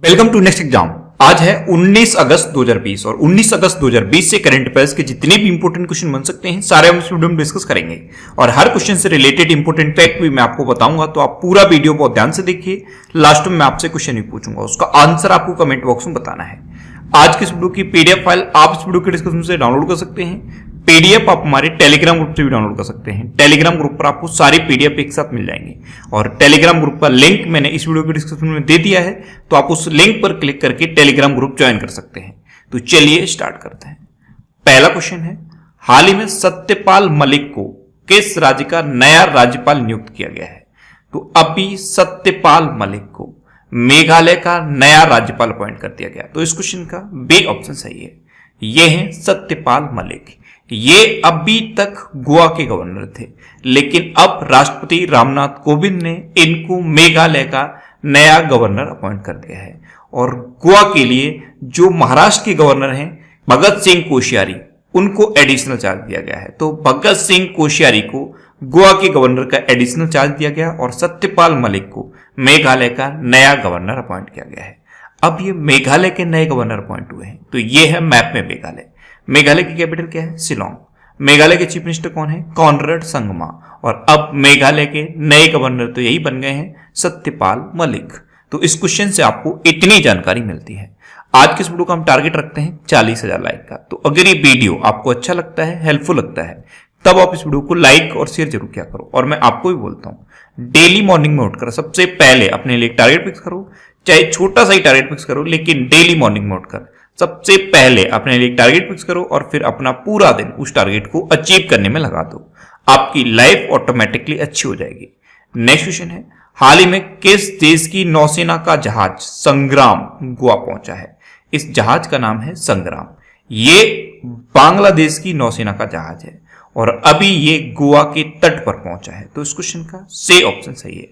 Welcome to next exam. आज है 19 अगस्त 2020 और 19 अगस्त 2020 से करंट अफेयर्स के जितने भी इंपॉर्टेंट क्वेश्चन बन सकते हैं सारे हम इस वीडियो में डिस्कस करेंगे और हर क्वेश्चन से रिलेटेड इंपॉर्टेंट फैक्ट भी मैं आपको बताऊंगा। तो आप पूरा वीडियो बहुत ध्यान से देखिए। लास्ट में मैं आपसे क्वेश्चन भी पूछूंगा, उसका आंसर आपको कमेंट बॉक्स में बताना है। आज के इस वीडियो की पीडीएफ फाइल आप इस वीडियो के डिस्क्रिप्शन से डाउनलोड कर सकते हैं। पीडीएफ आप हमारे टेलीग्राम ग्रुप से भी डाउनलोड कर सकते हैं। टेलीग्राम ग्रुप पर आपको सारी पीडीएफ एक साथ मिल जाएंगे और टेलीग्राम ग्रुप का लिंक मैंने इस वीडियो के डिस्क्रिप्शन में दे दिया है, तो आप उस लिंक पर क्लिक करके टेलीग्राम ग्रुप ज्वाइन कर सकते हैं। तो चलिए स्टार्ट करते हैं। पहला क्वेश्चन है, हाल ही में सत्यपाल मलिक को किस राज्य का नया राज्यपाल नियुक्त किया गया है? तो अभी सत्यपाल मलिक को मेघालय का नया राज्यपाल अपॉइंट कर दिया गया। तो इस क्वेश्चन का बी ऑप्शन सही है। ये हैं सत्यपाल मलिक। ये अभी तक गोवा के गवर्नर थे, लेकिन अब राष्ट्रपति रामनाथ कोविंद ने इनको मेघालय का नया गवर्नर अपॉइंट कर दिया है। और गोवा के लिए जो महाराष्ट्र के गवर्नर हैं भगत सिंह कोश्यारी, उनको एडिशनल चार्ज दिया गया है। तो भगत सिंह कोश्यारी को गोवा के गवर्नर का एडिशनल चार्ज दिया गया और सत्यपाल मलिक को मेघालय का नया गवर्नर अपॉइंट किया गया है। अब ये मेघालय के नए गवर्नर अपॉइंट हुए हैं, तो ये है मैप में मेघालय। मेघालय की कैपिटल क्या है? शिलोंग। मेघालय के चीफ मिनिस्टर कौन है? कॉनरेड संगमा। और अब मेघालय के नए गवर्नर तो यही बन गए हैं, सत्यपाल मलिक। तो इस क्वेश्चन से आपको इतनी जानकारी मिलती है। आज के इस वीडियो का हम टारगेट रखते हैं 40,000 लाइक का। तो अगर ये वीडियो आपको अच्छा लगता है, हेल्पफुल लगता है, तब आप इस वीडियो को लाइक और शेयर जरूर किया करो। और मैं आपको भी बोलता हूं, डेली मॉर्निंग में उठकर सबसे पहले अपने लिए टारगेट फिक्स करो, चाहे छोटा सा ही टारगेट फिक्स करो, लेकिन डेली मॉर्निंग में उठकर सबसे पहले अपने लिए टारगेट फिक्स करो और फिर अपना पूरा दिन उस टारगेट को अचीव करने में लगा दो। आपकी लाइफ ऑटोमेटिकली अच्छी हो जाएगी। नेक्स्ट क्वेश्चन है, हाल ही में किस देश की नौसेना का जहाज संग्राम गोवा पहुंचा है? इस जहाज का नाम है संग्राम। ये बांग्लादेश की नौसेना का जहाज है और अभी ये गोवा के तट पर पहुंचा है। तो इस क्वेश्चन का सी ऑप्शन सही है।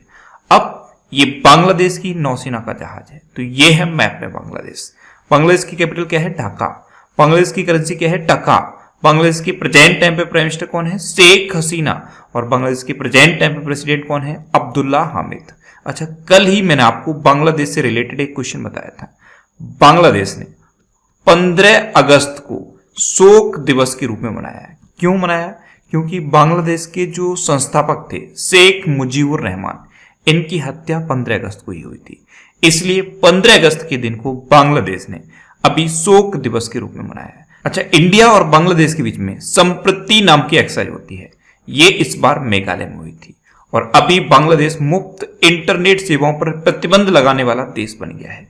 अब ये बांग्लादेश की नौसेना का जहाज है, तो ये है मैप में बांग्लादेश। बांग्लादेश की कैपिटल क्या है? ढाका। बांग्लादेश की करेंसी क्या है? टका। बांग्लादेश की प्रेजेंट टाइम पे प्राइम मिनिस्टर कौन है? शेख हसीना। और बांग्लादेश की प्रेजेंट टाइम पे प्रेसिडेंट कौन है? अब्दुल्ला हामिद। अच्छा, कल ही मैंने आपको बांग्लादेश से रिलेटेड एक क्वेश्चन बताया था। बांग्लादेश ने 15 अगस्त को शोक दिवस के रूप में मनाया है। क्यों मनाया? क्योंकि बांग्लादेश के जो संस्थापक थे शेख मुजीबुर रहमान, इनकी हत्या 15 अगस्त को ही हुई थी। इसलिए 15 अगस्त के दिन को बांग्लादेश ने अभी शोक दिवस के रूप में मनाया है। अच्छा, इंडिया और बांग्लादेश के बीच में संप्रति नाम की एक्सरसाइज होती है, ये इस बार मेघालय में हुई थी। और अभी बांग्लादेश मुफ्त इंटरनेट सेवाओं पर प्रतिबंध लगाने वाला देश बन गया है।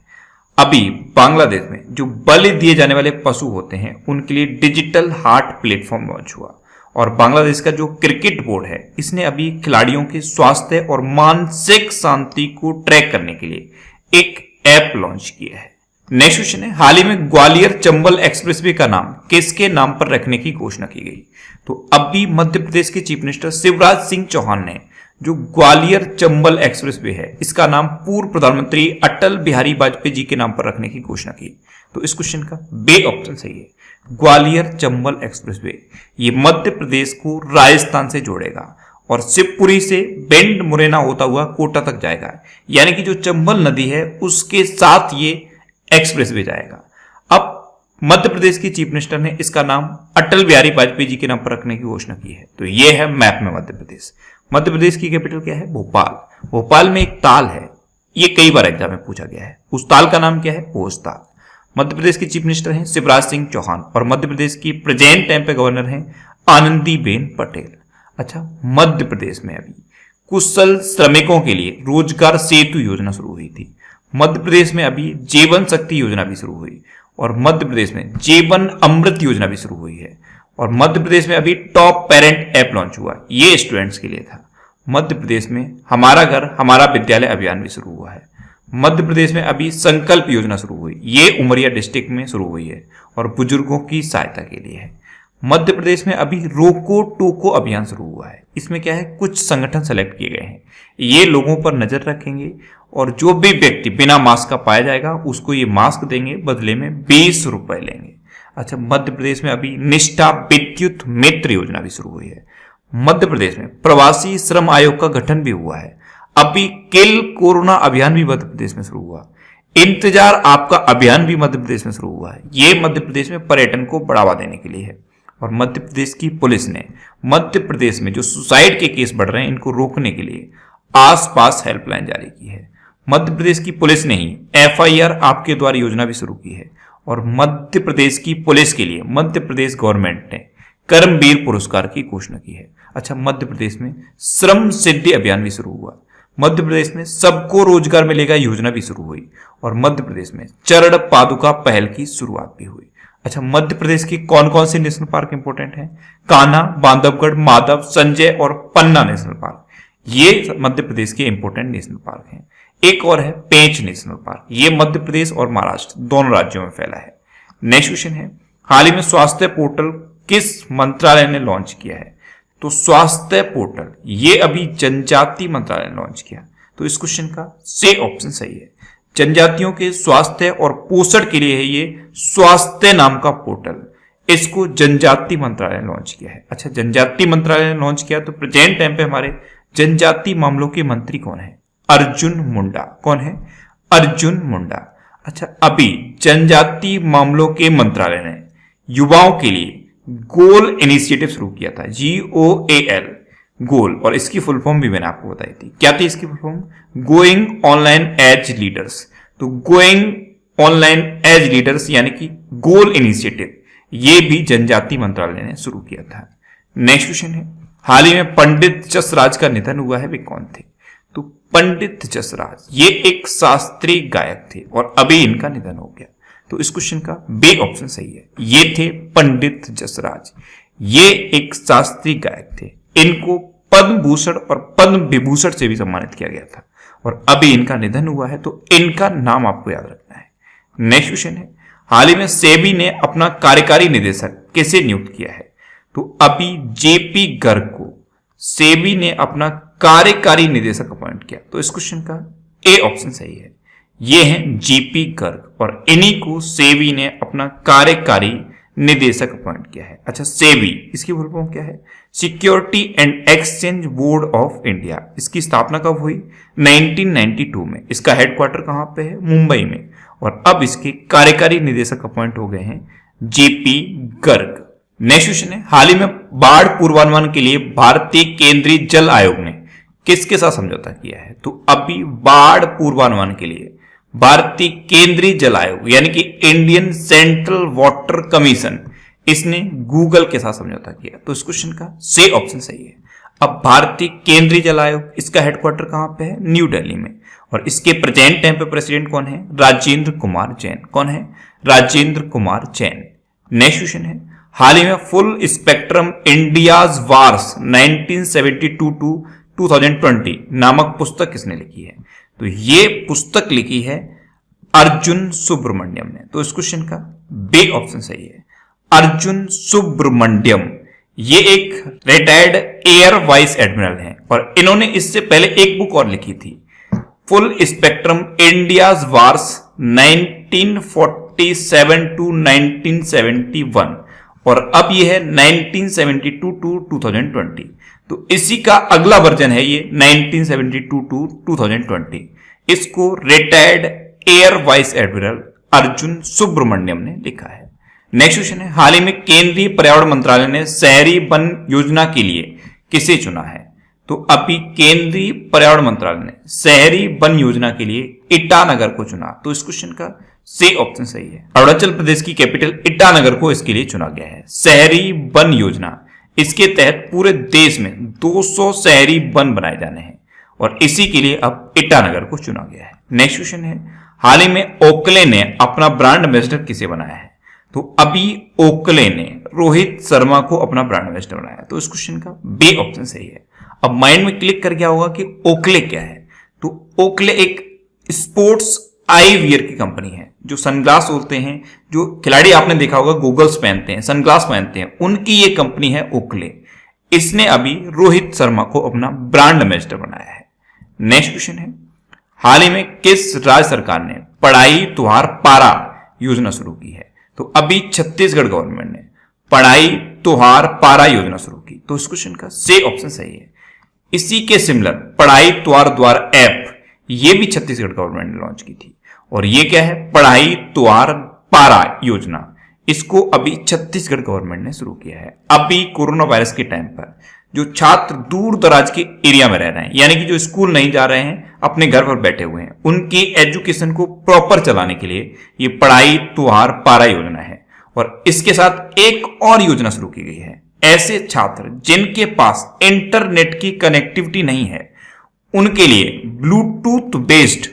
अभी बांग्लादेश में जो बलि दिए जाने वाले पशु होते हैं उनके लिए डिजिटल हार्ट प्लेटफॉर्म लॉन्च हुआ। और बांग्लादेश का जो क्रिकेट बोर्ड है, इसने अभी खिलाड़ियों के स्वास्थ्य और मानसिक शांति को ट्रैक करने के लिए एक ऐप लॉन्च किया है। नेक्स्ट क्वेश्चन है, हाल ही में ग्वालियर चंबल एक्सप्रेसवे का नाम किसके नाम पर रखने की घोषणा की गई? तो अभी मध्य प्रदेश के चीफ मिनिस्टर शिवराज सिंह चौहान ने जो ग्वालियर चंबल एक्सप्रेसवे है, इसका नाम पूर्व प्रधानमंत्री अटल बिहारी वाजपेयी जी के नाम पर रखने की घोषणा की। तो इस क्वेश्चन का बी ऑप्शन सही है। ग्वालियर चंबल एक्सप्रेसवे ये मध्य प्रदेश को राजस्थान से जोड़ेगा और शिवपुरी से बेंड मुरैना होता हुआ कोटा तक जाएगा। यानी कि जो चंबल नदी है उसके साथ ये एक्सप्रेसवे जाएगा। अब मध्य प्रदेश की चीफ मिनिस्टर ने इसका नाम अटल बिहारी वाजपेयी जी के नाम पर रखने की घोषणा की है। तो ये है मैप में मध्य प्रदेश। मध्य प्रदेश की कैपिटल क्या है? भोपाल। भोपाल में एक ताल है, ये कई बार एग्जाम में पूछा गया है। उस ताल का नाम क्या है? भोज ताल। मध्य प्रदेश के चीफ मिनिस्टर हैं शिवराज सिंह चौहान और मध्य प्रदेश की प्रेजेंट टाइम पे गवर्नर हैं आनंदीबेन पटेल। अच्छा, मध्य प्रदेश में अभी कुशल श्रमिकों के लिए रोजगार सेतु योजना शुरू हुई थी। मध्य प्रदेश में अभी जीवन शक्ति योजना भी शुरू हुई और मध्य प्रदेश में जीवन अमृत योजना भी शुरू हुई है। और मध्य प्रदेश में अभी टॉप पेरेंट ऐप लॉन्च हुआ, ये स्टूडेंट्स के लिए था। मध्य प्रदेश में हमारा घर हमारा विद्यालय अभियान भी शुरू हुआ है। मध्य प्रदेश में अभी संकल्प योजना शुरू हुई, ये उमरिया डिस्ट्रिक्ट में शुरू हुई है और बुजुर्गों की सहायता के लिए है। मध्य प्रदेश में अभी रोको टोको अभियान शुरू हुआ है। इसमें क्या है, कुछ संगठन सेलेक्ट किए गए हैं, ये लोगों पर नजर रखेंगे और जो भी व्यक्ति बिना मास्क का पाया जाएगा उसको ये मास्क देंगे, बदले में 20 रुपए लेंगे। अच्छा, मध्य प्रदेश में अभी निष्ठा विद्युत मित्र योजना भी शुरू हुई है। मध्य प्रदेश में प्रवासी श्रम आयोग का गठन भी हुआ है। अभी किल कोरोना अभियान भी मध्य प्रदेश में शुरू हुआ। इंतजार आपका अभियान भी मध्य प्रदेश में शुरू हुआ है। ये मध्य प्रदेश में पर्यटन को बढ़ावा देने के लिए है। और मध्य प्रदेश की पुलिस ने मध्य प्रदेश में जो सुसाइड के केस बढ़ रहे हैं इनको रोकने के लिए आसपास हेल्पलाइन जारी की है। मध्य प्रदेश की पुलिस ने ही FIR आपके द्वार योजना भी शुरू की है। और मध्य प्रदेश की पुलिस के लिए मध्य प्रदेश गवर्नमेंट ने कर्मवीर पुरस्कार की घोषणा की है। अच्छा, मध्य प्रदेश में श्रम सिद्धि अभियान भी शुरू हुआ। मध्य प्रदेश में सबको रोजगार मिलेगा योजना भी शुरू हुई। और मध्य प्रदेश में चरण पादुका पहल की शुरुआत भी हुई। अच्छा, मध्य प्रदेश की कौन कौन से नेशनल पार्क इंपोर्टेंट हैं? कान्हा, बांधवगढ़, माधव, संजय और पन्ना नेशनल पार्क, ये मध्य प्रदेश के इंपोर्टेंट नेशनल पार्क हैं। एक और है पेंच नेशनल पार्क, ये मध्य प्रदेश और महाराष्ट्र दोनों राज्यों में फैला है। नेक्स्ट क्वेश्चन है, हाल ही में स्वास्थ्य पोर्टल किस मंत्रालय ने लॉन्च किया है? तो स्वास्थ्य पोर्टल ये अभी जनजाति मंत्रालय ने लॉन्च किया। तो इस क्वेश्चन का से ऑप्शन सही है। जनजातियों के स्वास्थ्य और पोषण के लिए है ये स्वास्थ्य नाम का पोर्टल, इसको जनजाति मंत्रालय ने लॉन्च किया है। अच्छा, जनजाति मंत्रालय ने लॉन्च किया तो प्रेजेंट टाइम पे हमारे जनजाति मामलों के मंत्री कौन है? अर्जुन मुंडा। कौन है? अर्जुन मुंडा। अच्छा, अभी जनजाति मामलों के मंत्रालय ने युवाओं के लिए गोल इनिशिएटिव शुरू किया था, GOAL, गोल, और इसकी फुल फॉर्म भी मैंने आपको बताई थी। क्या थी इसकी full form? Going online as leaders. तो गोइंग ऑनलाइन एज लीडर्स यानी कि गोल इनिशिएटिव, ये भी जनजाति मंत्रालय ने शुरू किया था। नेक्स्ट क्वेश्चन है, हाल ही में पंडित जसराज का निधन हुआ है, वे कौन थे? तो पंडित जसराज ये एक शास्त्रीय गायक थे और अभी इनका निधन हो गया। तो इस क्वेश्चन का बी ऑप्शन सही है। ये थे पंडित जसराज, ये एक शास्त्रीय गायक थे। इनको पद्म भूषण और पद्म विभूषण से भी सम्मानित किया गया था और अभी इनका निधन हुआ है, तो इनका नाम आपको याद रखना है। नेक्स्ट क्वेश्चन है, हाल ही में सेबी ने अपना कार्यकारी निदेशक किसे नियुक्त किया है? तो अभी JP गर्ग को सेबी ने अपना कार्यकारी निदेशक अपॉइंट किया। तो इस क्वेश्चन का ए ऑप्शन सही है। ये हैं JP गर्ग और इन्हीं को सेबी ने अपना कार्यकारी निदेशक अपॉइंट किया है। अच्छा, सेबी इसकी फुल फॉर्म क्या है? Security and exchange board of India. इसकी स्थापना कब हुई? 1992 में। इसका हेडक्वार्टर कहां पे है? मुंबई में। और अब इसके कार्यकारी निदेशक अपॉइंट हो गए हैं JP गर्ग। नेक्स्ट क्वेश्चन है, हाल ही में बाढ़ पूर्वानुमान के लिए भारतीय केंद्रीय जल आयोग ने किसके साथ समझौता किया है? तो अभी बाढ़ पूर्वानुमान के लिए भारतीय केंद्रीय जल आयोग यानी कि इंडियन सेंट्रल वाटर कमीशन, इसने गूगल के साथ समझौता किया। तो इस क्वेश्चन का से ऑप्शन सही है। अब भारतीय केंद्रीय जल आयोग, इसका हेडक्वार्टर कहां पे है? न्यू दिल्ली में। और इसके प्रेजेंट टाइम पे प्रेसिडेंट कौन है? राजेंद्र कुमार जैन। कौन है? राजेंद्र कुमार जैन। नेक्स्ट क्वेश्चन है, हाल ही में full spectrum India's wars 1972 to 2020 नामक पुस्तक किसने लिखी है? तो ये पुस्तक लिखी है अर्जुन सुब्रमण्यम ने। तो इस क्वेश्चन का बी ऑप्शन सही है। अर्जुन सुब्रमण्यम ये एक रिटायर्ड एयर वाइस एडमिरल हैं और इन्होंने इससे पहले एक बुक और लिखी थी, full spectrum India's wars 1947 to 1971, और अब ये है 1972 टू 2020। तो इसी का अगला वर्जन है ये 1972 टू 2020। इसको retired air vice admiral Arjun Subramaniam ने लिखा है। नेक्स्ट क्वेश्चन है, हाल ही में केंद्रीय पर्यावरण मंत्रालय ने शहरी वन योजना के लिए किसे चुना है? तो अभी केंद्रीय पर्यावरण मंत्रालय ने शहरी वन योजना के लिए ईटानगर को चुना। तो इस क्वेश्चन का सी ऑप्शन सही है। अरुणाचल प्रदेश की कैपिटल ईटानगर को इसके लिए चुना गया है। शहरी वन योजना, इसके तहत पूरे देश में 200 शहरी वन बनाए जाने हैं और इसी के लिए अब ईटानगर को चुना गया है। नेक्स्ट क्वेश्चन है, हाल ही में ओकले ने अपना ब्रांड एम्बेसडर किसे बनाया है? तो अभी ओकले ने रोहित शर्मा को अपना ब्रांड एम्बेसडर बनाया। तो इस क्वेश्चन का बी ऑप्शन सही है। अब माइंड में क्लिक कर गया होगा कि ओकले क्या है। तो ओकले एक स्पोर्ट्स आई वियर की कंपनी है, जो सनग्लास होते हैं, जो खिलाड़ी आपने देखा होगा गूगल्स पहनते हैं, सनग्लास पहनते हैं, उनकी ये कंपनी है ओकले। इसने अभी रोहित शर्मा को अपना ब्रांड एम्बेसडर बनाया है। नेक्स्ट क्वेश्चन है, हाल ही में किस राज्य सरकार ने पढ़ाई तुहार पारा योजना शुरू की है? तो अभी छत्तीसगढ़ गवर्नमेंट ने पढ़ाई तुहार पारा योजना शुरू की। तो इस क्वेश्चन का सी ऑप्शन सही है। इसी के सिमिलर पढ़ाई तुहार द्वार ऐप, ये भी छत्तीसगढ़ गवर्नमेंट ने लॉन्च की थी और ये क्या है, पढ़ाई त्योहार पारा योजना। इसको अभी छत्तीसगढ़ गवर्नमेंट ने शुरू किया है। अभी कोरोना वायरस के टाइम पर जो छात्र दूर दराज के एरिया में रह रहे हैं, यानी कि जो स्कूल नहीं जा रहे हैं, अपने घर पर बैठे हुए हैं, उनकी एजुकेशन को प्रॉपर चलाने के लिए ये पढ़ाई त्योहार पारा योजना है। और इसके साथ एक और योजना शुरू की गई है। ऐसे छात्र जिनके पास इंटरनेट की कनेक्टिविटी नहीं है, उनके लिए ब्लूटूथ बेस्ड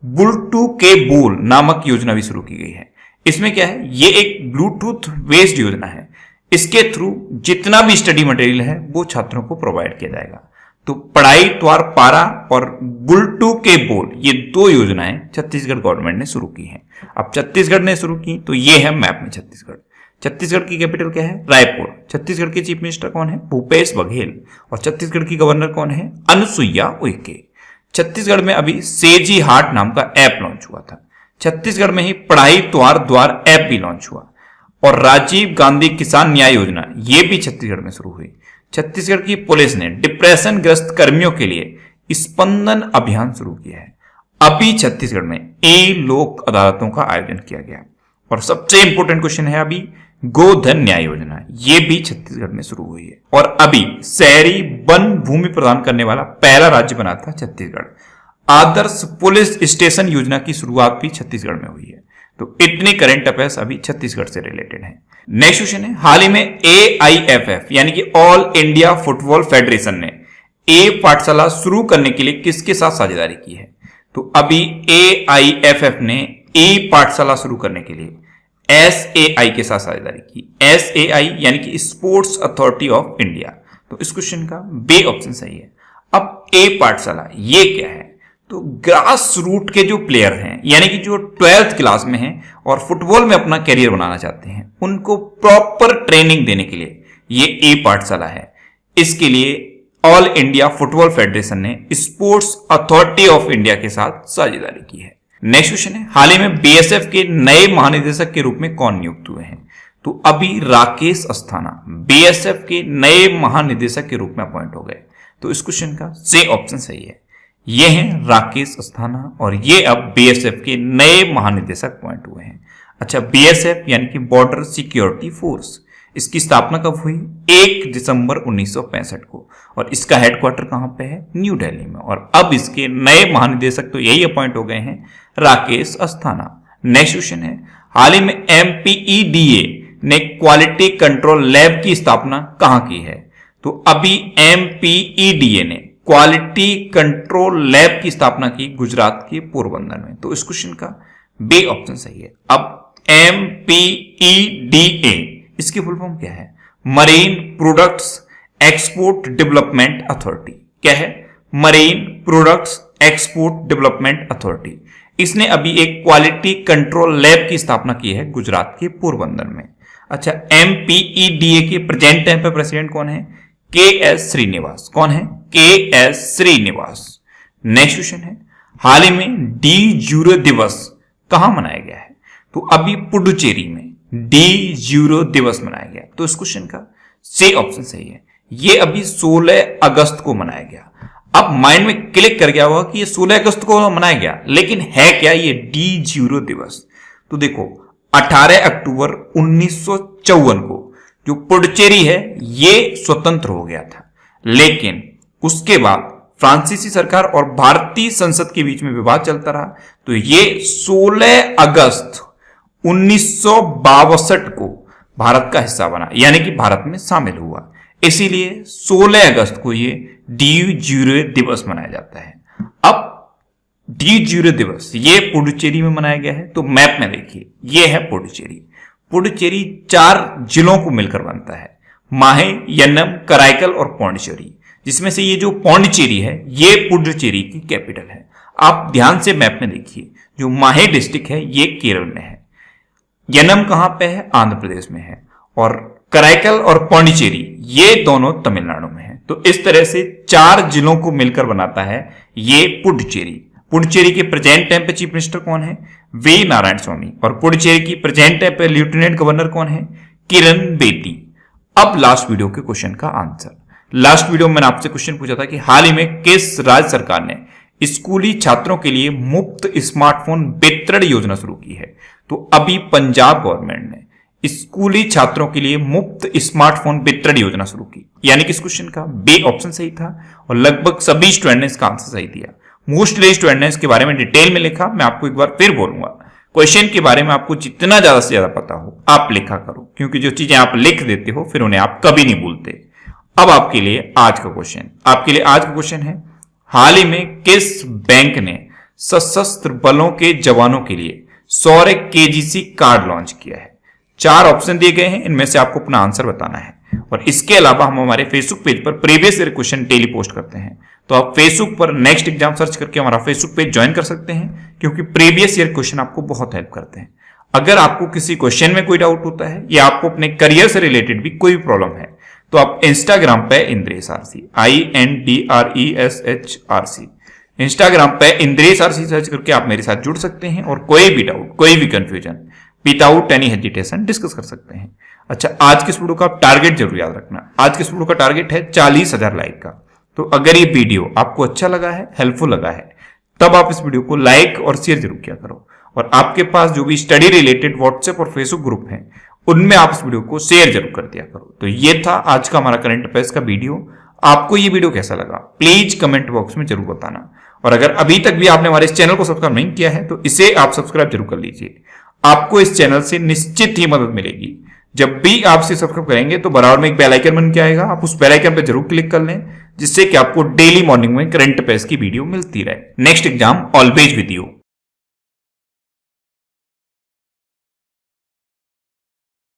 बुलटू के बोल नामक योजना भी शुरू की गई है। इसमें क्या है, ये एक ब्लूटूथ बेस्ड योजना है। इसके थ्रू जितना भी स्टडी मटेरियल है वो छात्रों को प्रोवाइड किया जाएगा। तो पढ़ाई त्योहार पारा और बुलटू के बोल, ये दो योजनाएं छत्तीसगढ़ गवर्नमेंट ने शुरू की हैं। अब छत्तीसगढ़ ने शुरू की तो ये है मैप में छत्तीसगढ़। छत्तीसगढ़ की कैपिटल क्या है, रायपुर। छत्तीसगढ़ के चीफ मिनिस्टर कौन है, भूपेश बघेल। और छत्तीसगढ़ की गवर्नर कौन है, अनुसुईया उइके। छत्तीसगढ़ में अभी सेजी हाट नाम का ऐप लॉन्च हुआ था। छत्तीसगढ़ में ही पढ़ाई त्योहार द्वार ऐप भी लॉन्च हुआ। और राजीव गांधी किसान न्याय योजना, ये भी छत्तीसगढ़ में शुरू हुई। छत्तीसगढ़ की पुलिस ने डिप्रेशन ग्रस्त कर्मियों के लिए स्पंदन अभियान शुरू किया है। अभी छत्तीसगढ़ में ई लोक अदालतों का आयोजन किया गया। और सबसे इंपॉर्टेंट क्वेश्चन है अभी गोधन न्याय योजना, ये भी छत्तीसगढ़ में शुरू हुई है। और अभी शहरी वन भूमि प्रदान करने वाला पहला राज्य बना था छत्तीसगढ़। आदर्श पुलिस स्टेशन योजना की शुरुआत भी छत्तीसगढ़ में हुई है। तो इतने करंट अफेयर्स अभी छत्तीसगढ़ से रिलेटेड है। नेक्स्ट क्वेश्चन है, हाल ही में AIFF यानी कि ऑल इंडिया फुटबॉल फेडरेशन ने ए पाठशाला शुरू करने के लिए किसके साथ साझेदारी की है? तो अभी AIFF ने ए पाठशाला शुरू करने के लिए SAI के साथ साझेदारी की। SAI यानी कि स्पोर्ट्स अथॉरिटी ऑफ इंडिया। तो इस क्वेश्चन का बी ऑप्शन सही है। अब ए पाठशाला ये क्या है? तो ग्रास रूट के जो प्लेयर हैं, यानी कि जो 12th क्लास में हैं और फुटबॉल में अपना करियर बनाना चाहते हैं, उनको प्रॉपर ट्रेनिंग देने के लिए ये ए पाठशाला है। इसके लिए ऑल इंडिया फुटबॉल फेडरेशन ने स्पोर्ट्स अथॉरिटी ऑफ इंडिया के साथ साझेदारी की है। नेक्स्ट क्वेश्चन है, हाल ही में BSF के नए महानिदेशक के रूप में कौन नियुक्त हुए हैं? तो अभी राकेश अस्थाना BSF के नए महानिदेशक के रूप में अपॉइंट हो गए। तो इस क्वेश्चन का सी ऑप्शन सही है। ये हैं राकेश अस्थाना और ये अब BSF के नए महानिदेशक अपॉइंट हुए हैं। अच्छा, BSF यानी कि बॉर्डर सिक्योरिटी फोर्स, इसकी स्थापना कब हुई? 1 दिसंबर 1965 को। और इसका हेडक्वार्टर कहां पे है? न्यू दिल्ली में। और अब इसके नए महानिदेशक तो यही अपॉइंट हो गए हैं, राकेश अस्थाना। नेक्स्ट क्वेश्चन है, हाल ही में MPEDA ने क्वालिटी कंट्रोल लैब की स्थापना कहां की है? तो अभी MPEDA ने क्वालिटी कंट्रोल लैब की स्थापना की गुजरात के पोरबंदर में। तो इस क्वेश्चन का बी ऑप्शन सही है। अब MPEDA इसकी फुल फॉर्म क्या है? Marine products export development authority. क्या है? Marine products export development authority. इसने अभी एक क्वालिटी कंट्रोल लैब की स्थापना की है गुजरात के पोरबंदर में। अच्छा, MPEDA के प्रेजेंट टाइम पे प्रेसिडेंट कौन है? KS श्रीनिवास। कौन है? KS श्रीनिवास। नेक्स्ट क्वेश्चन है, हाल ही में डी जूरो दिवस कहां मनाया गया है? तो अभी पुडुचेरी में डी जूरो दिवस मनाया गया। तो इस क्वेश्चन का सी ऑप्शन सही है। ये अभी 16 अगस्त को मनाया गया। अब माइंड में क्लिक कर गया होगा कि ये 16 अगस्त को मनाया गया, लेकिन है क्या ये डी जूरो दिवस? तो देखो, 18 अक्टूबर 1954 को जो पुडुचेरी है ये स्वतंत्र हो गया था। लेकिन उसके बाद फ्रांसीसी सरकार और भारतीय संसद के बीच में विवाद चलता रहा, तो ये 16 अगस्त 1962 को भारत का हिस्सा बना, यानी कि भारत में शामिल हुआ। इसीलिए 16 अगस्त को ये डी जूरो दिवस मनाया जाता है। अब डी जूरो दिवस ये पुडुचेरी में मनाया गया है। तो मैप में देखिए, ये है पुडुचेरी। पुडुचेरी 4 जिलों को मिलकर बनता है, माहे, यन्नम, कराईकल और पौंडीचेरी, जिसमें से ये जो पौंडीचेरी है ये पुडुचेरी की कैपिटल है। आप ध्यान से मैप में देखिए, जो माहे डिस्ट्रिक्ट है ये केरल में है, यन्नम कहां पे है? आंध्र प्रदेश में है, और कराईकल और पौंडीचेरी ये दोनों तमिलनाडु में है। तो इस तरह से 4 जिलों को मिलकर बनाता है ये पुडुचेरी। पुडुचेरी के प्रेजेंट टाइम पे चीफ मिनिस्टर कौन है? वी नारायण स्वामी। और पुडुचेरी की प्रेजेंट टाइम पे लेफ्टिनेंट गवर्नर कौन है? किरण बेदी। अब लास्ट वीडियो के क्वेश्चन का आंसर। लास्ट वीडियो में मैंने आपसे क्वेश्चन पूछा था कि हाल ही में किस राज्य सरकार ने स्कूली छात्रों के लिए मुफ्त स्मार्टफोन वितरण योजना शुरू की है। तो अभी पंजाब गवर्नमेंट ने स्कूली छात्रों के लिए मुफ्त स्मार्टफोन वितरण योजना शुरू की। यानी कि इस क्वेश्चन का बी ऑप्शन सही था और लगभग सभी स्टूडेंट ने इसका आंसर सही दिया। मोस्टली स्टूडेंट ने इसके बारे में डिटेल में लिखा। मैं आपको एक बार फिर बोलूंगा, क्वेश्चन के बारे में आपको जितना ज्यादा से ज्यादा पता हो आप लिखा करो, क्योंकि जो चीजें आप लिख देते हो फिर उन्हें आप कभी नहीं भूलते। अब आपके लिए आज का क्वेश्चन है, हाल ही में किस बैंक ने सशस्त्र बलों के जवानों के लिए सौर्य केजीसी कार्ड लॉन्च किया है? 4 ऑप्शन दिए गए हैं, इनमें से आपको अपना आंसर बताना है। और इसके अलावा हम हमारे फेसबुक पेज पर previous year question daily post करते हैं, तो आप फेसबुक पर नेक्स्ट एग्जाम सर्च करके हमारा फेसबुक पेज ज्वाइन कर सकते हैं, क्योंकि प्रीवियस ईयर क्वेश्चन आपको बहुत हेल्प करते हैं। अगर आपको किसी क्वेश्चन में कोई डाउट होता है या आपको अपने करियर से रिलेटेड भी कोई प्रॉब्लम है, तो आप इंस्टाग्राम पे इंद्रेश आरसी INDRESHRC इंस्टाग्राम पे इंद्रेश आरसी सर्च करके आप मेरे साथ जुड़ सकते हैं और कोई भी डाउट, कोई भी confusion without any hesitation discuss कर सकते हैं। अच्छा, आज के इस वीडियो का टारगेट जरूर याद रखना। आज के इस वीडियो का टारगेट है 40,000 लाइक का। तो अगर ये वीडियो आपको अच्छा लगा है, हेल्पफुल लगा है, तब आप इस वीडियो को लाइक और शेयर जरूर किया करो। और आपके पास जो भी स्टडी रिलेटेड व्हाट्सएप और फेसबुक ग्रुप हैं, उनमें आप इस वीडियो को शेयर जरूर कर दिया करो। तो ये था आज का हमारा करंट अफेयर्स का वीडियो। आपको ये वीडियो कैसा लगा प्लीज कमेंट बॉक्स में जरूर बताना। और अगर अभी तक भी आपने हमारे इस चैनल को सब्सक्राइब नहीं किया है, तो इसे आप सब्सक्राइब जरूर कर लीजिए। आपको इस चैनल से निश्चित ही मदद मिलेगी। जब भी आप इसे सब्सक्राइब करेंगे तो बराबर में एक बेल आइकन बन के आएगा, आप उस बेल आइकन पर जरूर क्लिक कर लें, जिससे कि आपको डेली मॉर्निंग में करंट अफेयर्स की वीडियो मिलती रहे। Next exam always with you.